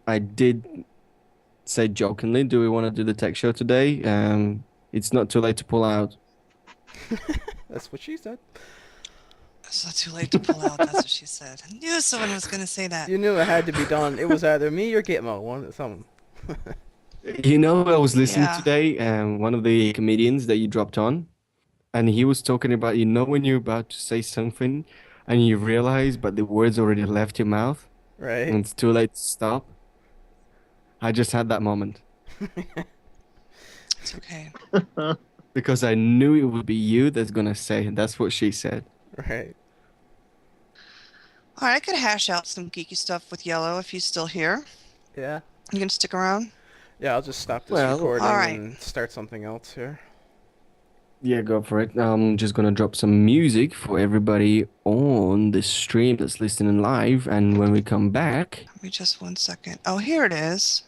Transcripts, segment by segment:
I did say jokingly, do we want to do the tech show today? It's not too late to pull out. That's what she said. It's not too late to pull out. That's what she said. I knew someone was going to say that. You knew it had to be done. It was either me or Gitmo, one something. You know, I was listening Yeah. today, one of the comedians that you dropped on, and he was talking about, when you're about to say something and you realize, but the words already left your mouth Right? and it's too late to stop. I just had that moment It's okay. because I knew it would be you that's gonna say, that's what she said. Right. All right, I could hash out some geeky stuff with Yellow if he's still here. Yeah. You can stick around? Yeah, I'll just stop this Well, All recording right. and start something else here. yeah, go for it. I'm just gonna drop some music for everybody on the stream that's listening live, and when we come back, Give me just 1 second. Oh, here it is.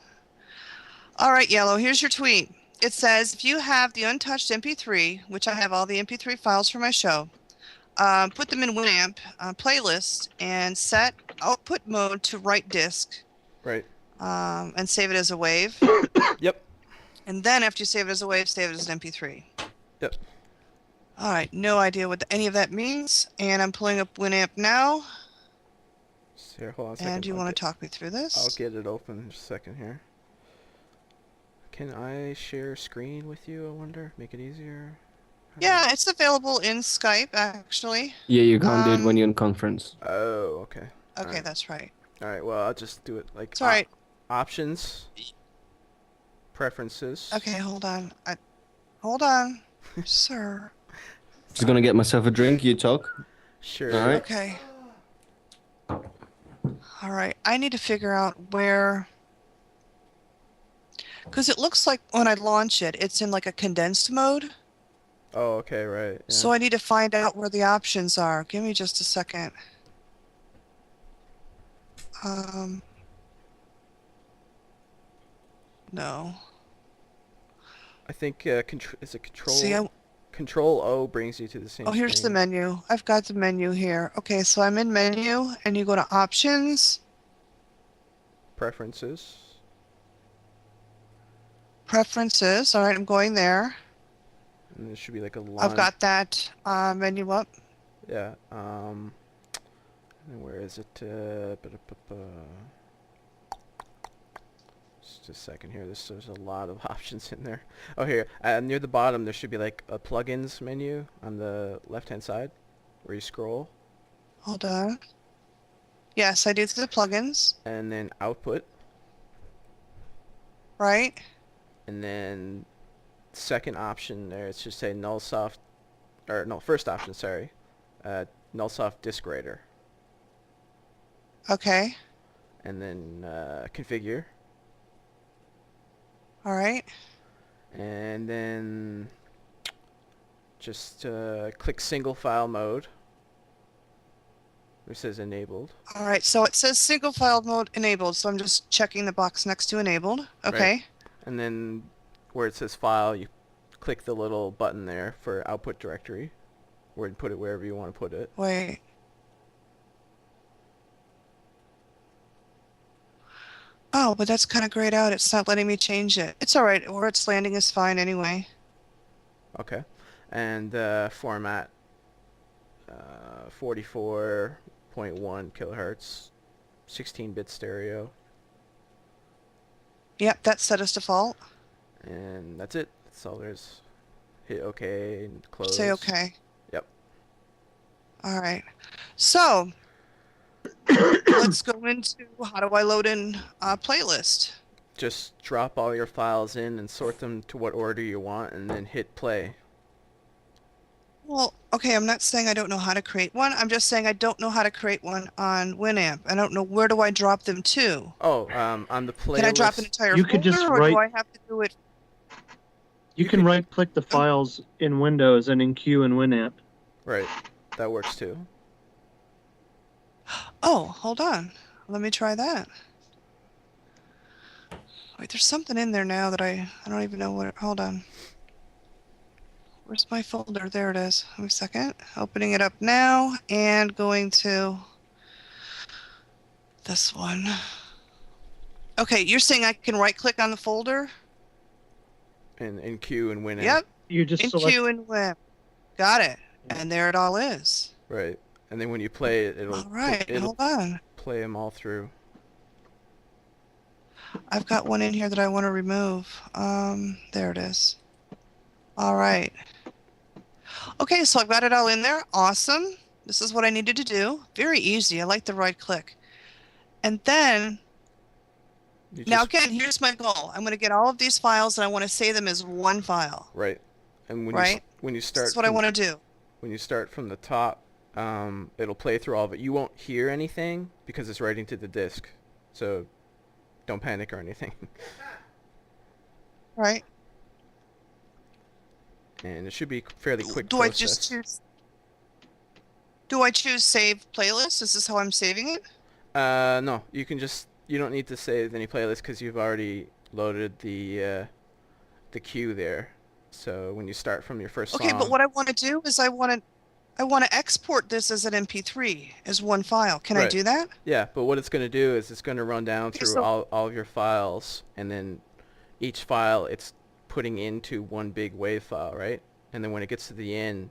All right, Yellow, here's your tweet. It says, if you have the untouched MP3, which I have all the MP3 files for my show, put them in WinAmp playlist and set output mode to write disk Right. and save it as a wave. Yep. And then after you save it as a wave, save it as an MP3. Yep. All right, no idea what any of that means. And I'm pulling up WinAmp now. Here, hold on a second. And you want to talk me through I'll this? get it open in just a second here. Can I share screen with you, I wonder? Make it easier? Yeah, it's available in Skype, actually. yeah, you can't do it when you're in conference. Oh, okay. Okay, Alright. that's right. Alright, well, I'll just do it like It's all right. options, preferences. Okay, hold on. Hold on, sir. Just gonna get myself a drink, you talk. Sure. All right. Okay. All right. I need to figure out where, because it looks like when I launch it, it's in like a condensed mode. Oh, okay, right. Yeah. So I need to find out where the options are. Give me just a second. Um, no. I think is it control? See, Control O brings you to the same oh, here's the screen. menu. I've got the menu here. Okay, so I'm in menu, and you go to options, Preferences. preferences. All right, I'm going there. And there should be like a line. I've got that menu up. Yeah. And where is it? Just a second here. There's a lot of options in there. Oh, here. Near the bottom, there should be like a plugins menu on the left-hand side where you scroll. Hold on. Yes, I do the plugins, And then output. right? And then second option there, it should say nullsoft. Or no, first option, sorry. Nullsoft disk writer. Okay. And then configure. All right. And then just click single file mode. It says enabled. All right. So it says single file mode enabled. So I'm just checking the box next to enabled. Right. Okay. And then where it says file, you click the little button there for output directory, where you put it wherever you want to put it. Wait. Oh, but that's kind of grayed out. It's not letting me change it. It's all right. Where it's landing is fine anyway. Okay. And format 44.1 kilohertz, 16-bit stereo. Yep, that's set as default. And that's it. That's all there's. Hit OK and close. Say okay. Yep. All right. So let's go into how do I load in a playlist? Just drop all your files in and sort them to what order you want, and then hit play. Well, okay, I'm not saying I don't know how to create one. I'm just saying I don't know how to create one on WinAmp. I don't know where do I drop them to. Oh, on the playlist. Can I drop an entire You could folder, just or do write. I have to do it? You can right-click the files in Windows and in Q and WinAmp. Right, that works too. Oh, hold on. Let me try that. Wait, there's something in there now that I don't even know what. Hold on. Where's my folder? There it is. Wait a second. Opening it up now and going to this one. Okay, you're saying I can right-click on the folder? in Q and WinAmp. Yep, You just in select. Q and Web. Got it. And there it all is. Right. And then when you play it, All right, hold on. play them all through. I've got one in here that I want to remove. There it is. All right. Okay, so I've got it all in there. Awesome. This is what I needed to do. Very easy. I like the right click. And then, now again, here's my goal. I'm going to get all of these files and I want to save them as one file. Right. And Right? when you start, This is what I want to do. when you start from the top, it'll play through all of it. You won't hear anything because it's writing to the disk. So don't panic or anything. Right? And it should be fairly quick Do process. I just choose? Do I choose save playlist? Is this how I'm saving it? No, you don't need to save any playlist because you've already loaded the queue there. So when you start from your first Okay, song. but what I want to do is I want to export this as an MP3 as one file. Can I Right. do that? Yeah, but what it's going to do is it's going to run down Okay, through so- all of your files, and then each file it's putting into one big WAV file, right? And then when it gets to the end,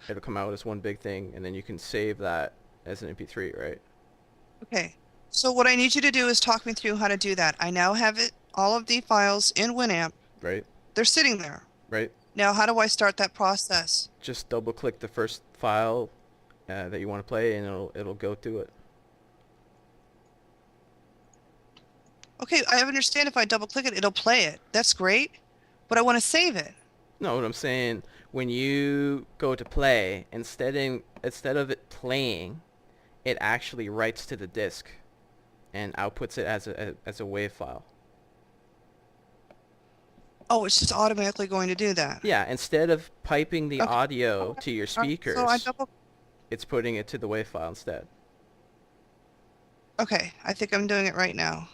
it'll come out as one big thing, and then you can save that as an MP3, right? Okay. So what I need you to do is talk me through how to do that. I now have all of the files in WinAmp. Right? They're sitting there. Right? Now, how do I start that process? Just double click the first file that you want to play, and it'll go through it. Okay, I understand if I double click it, it'll play it. That's great. But I want to save it. No, what I'm saying, when you go to play, instead of it playing, it actually writes to the disk and outputs it as a WAV file. Oh, it's just automatically going to do that. Yeah, instead of piping the Okay. audio to your speakers, So I double. it's putting it to the WAV file instead. Okay, I think I'm doing it right now.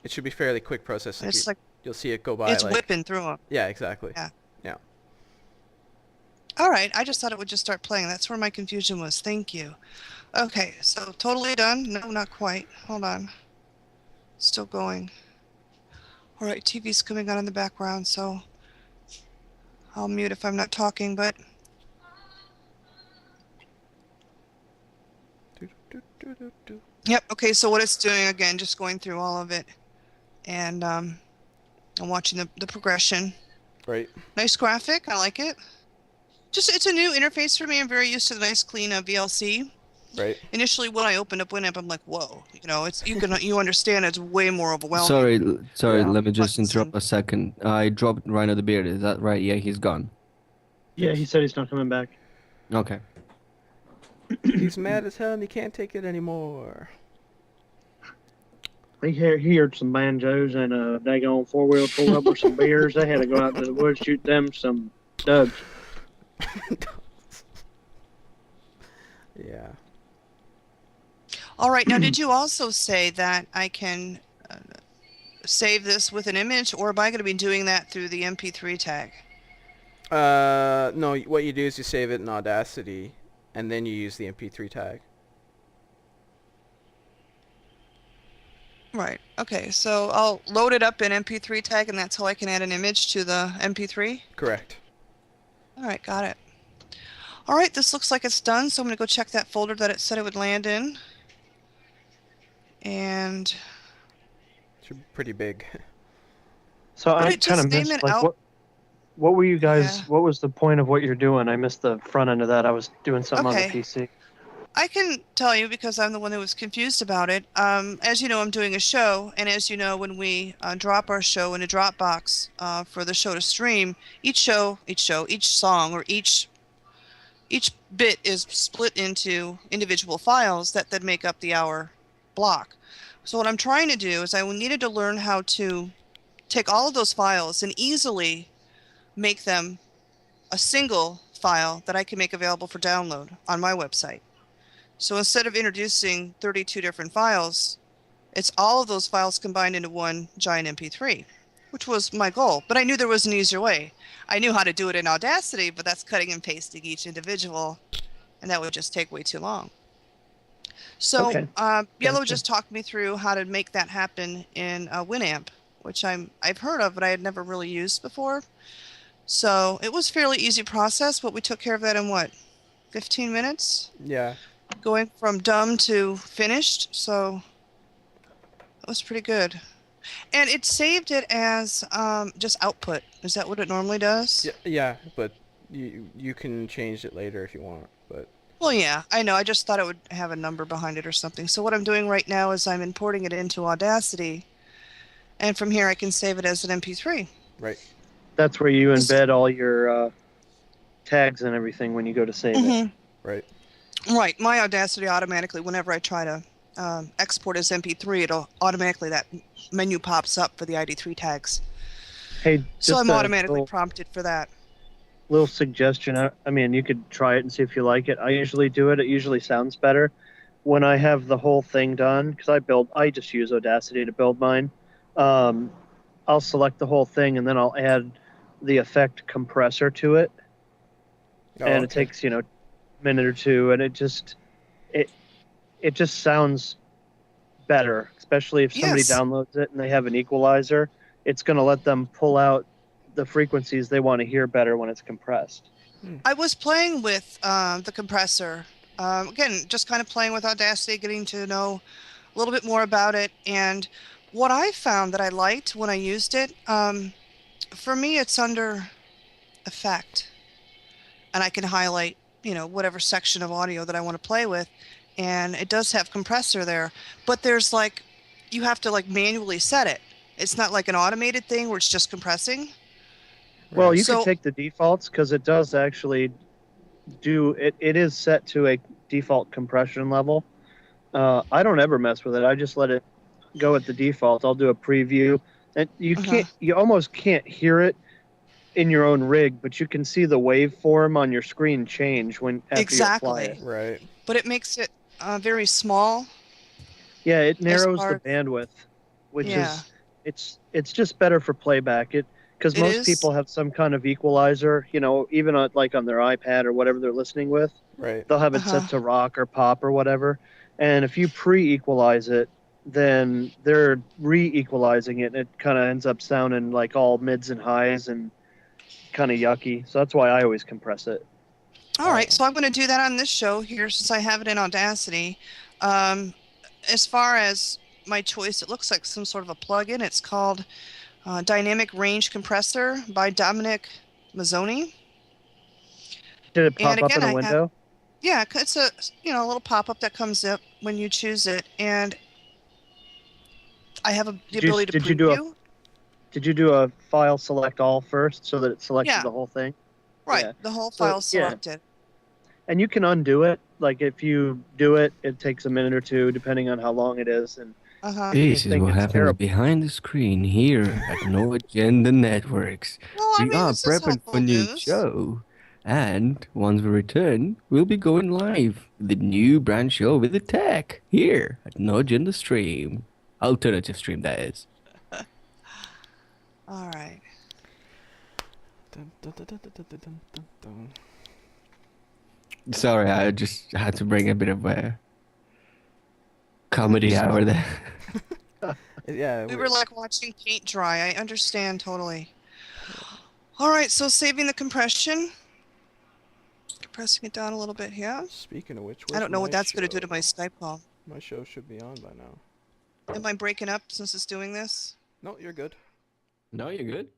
It should be fairly quick process. It's like You'll see it go by. it's like, whipping through them. yeah, exactly. Yeah. Yeah. All right, I just thought it would just start playing. That's where my confusion was. Thank you. Okay, so totally done? No, not quite. Hold on. Still going. All right, TV's coming on in the background, so I'll mute if I'm not talking, but yep, okay, so what it's doing, again, just going through all of it, and I'm watching the progression. Right. Nice graphic, I like it. Just, it's a new interface for me. I'm very used to the nice, clean VLC. Right. Initially, when I opened up WinAmp, I'm like, whoa, you know, it's you understand it's way more overwhelming. Sorry, Yeah. let me just Buttons interrupt a second. I dropped Rhino the Beard, is that right? Yeah, he's gone. Yeah, he said he's not coming back. Okay. He's mad as hell and he can't take it anymore. He heard some banjos and a daggone four-wheel pulled up with some beers. They had to go out to the woods, shoot them some doves. Yeah. All right, now did you also say that I can save this with an image, or am I going to be doing that through the MP3 tag? No, what you do is you save it in Audacity, and then you use the MP3 tag. Right, okay, so I'll load it up in MP3 tag, and that's how I can add an image to the MP3? Correct. All right, got it. All right, this looks like it's done, so I'm going to go check that folder that it said it would land in. And Should be pretty big. So Would I it kind of just name missed, it like, out? what were you guys, Yeah. what was the point of what you're doing? I missed the front end of that. I was doing something on Okay. the PC. I can tell you because I'm the one that was confused about it. As you know, I'm doing a show, and as you know, when we drop our show in a Dropbox for the show to stream, each song, or each bit is split into individual files that make up the hour block. So what I'm trying to do is I needed to learn how to take all of those files and easily make them a single file that I can make available for download on my website. So instead of introducing 32 different files, it's all of those files combined into one giant MP3, which was my goal. But I knew there was an easier way. I knew how to do it in Audacity, but that's cutting and pasting each individual, and that would just take way too long. So Okay, Yellow gotcha. just talked me through how to make that happen in WinAmp, which I've heard of, but I had never really used before. So it was fairly easy process, but we took care of that in what, 15 minutes? Yeah. Going from done to finished. So that was pretty good. And it saved it as just output. Is that what it normally does? Yeah, yeah, but you can change it later if you want, but Well, yeah, I know. I just thought it would have a number behind it or something. So what I'm doing right now is I'm importing it into Audacity, and from here I can save it as an MP3. right. That's where you This, embed all your tags and everything when you go to save it. hmm Right. Right. My Audacity automatically, whenever I try to export as MP3, it'll automatically, that menu pops up for the ID3 tags. Hey, So just I'm a automatically little, prompted for that. little suggestion. I mean, you could try it and see if you like it. I usually do it. It usually sounds better when I have the whole thing done because I just use Audacity to build mine. Um, I'll select the whole thing and then I'll add the effect compressor to it, Oh, and it okay. takes a minute or two, and it it just sounds better, especially if somebody Yes. downloads it and they have an equalizer. It's going to let them pull out the frequencies they want to hear better when it's compressed. I was playing with the compressor. Again, just kind of playing with Audacity, getting to know a little bit more about it. And what I found that I liked when I used it, for me, it's under effect. And I can highlight, whatever section of audio that I want to play with. And it does have compressor there. But there's like, you have to like manually set it. It's not like an automated thing where it's just compressing. Well, Right. you could So, take the defaults because it does actually do it. It is set to a default compression level. I don't ever mess with it. I just let it go at the default. I'll do a preview, and uh you almost can't hear it in your own rig, but you can see the waveform on your screen change when after you apply it. exactly. Right. But it makes it very small Yeah, it as narrows the far, bandwidth, which yeah, is it's just better for playback. It because it most is. people have some kind of equalizer, even on like on their iPad or whatever they're listening with, Right. they'll have it Uh-huh. set to rock or pop or whatever. And if you pre-equalize it, then they're re-equalizing it, and it kind of ends up sounding like all mids and highs and kind of yucky. So that's why I always compress it. All right, so I'm going to do that on this show here since I have it in Audacity. Um, as far as my choice, it looks like some sort of a plugin. It's called Dynamic Range Compressor by Dominic Mazzoni. Did it And pop up again, in a I have, window? yeah, it's a, a little pop-up that comes up when you choose it. And I have the Did you ability to did you do a preview. did you do a file select all first so that it selected Yeah, the whole thing? right. Yeah. The whole So file yeah, selected. and you can undo it. Like if you do it, it takes a minute or two, depending on how long it is. And Uh-huh. if you This is think what it's happens terrible, behind the screen here at No Agenda Networks. Well, I We mean, are this is prepping for helpful new news. show. And once we return, we'll be going live with the new brand show with the tech here at No Agenda Stream. Alternative stream, that is. All right. Dun, dun, dun, dun, dun, dun, dun, dun, dun. Sorry, I just had to bring a bit of a I comedy hour understand. there. Yeah. We were like watching paint dry. I understand totally. All right, so saving the compression, compressing it down a little bit here. Speaking of which, I where's don't know my what that's going to do show? to my Skype call. My show should be on by now. Am I breaking up since it's doing this? No, you're good. No, you're good.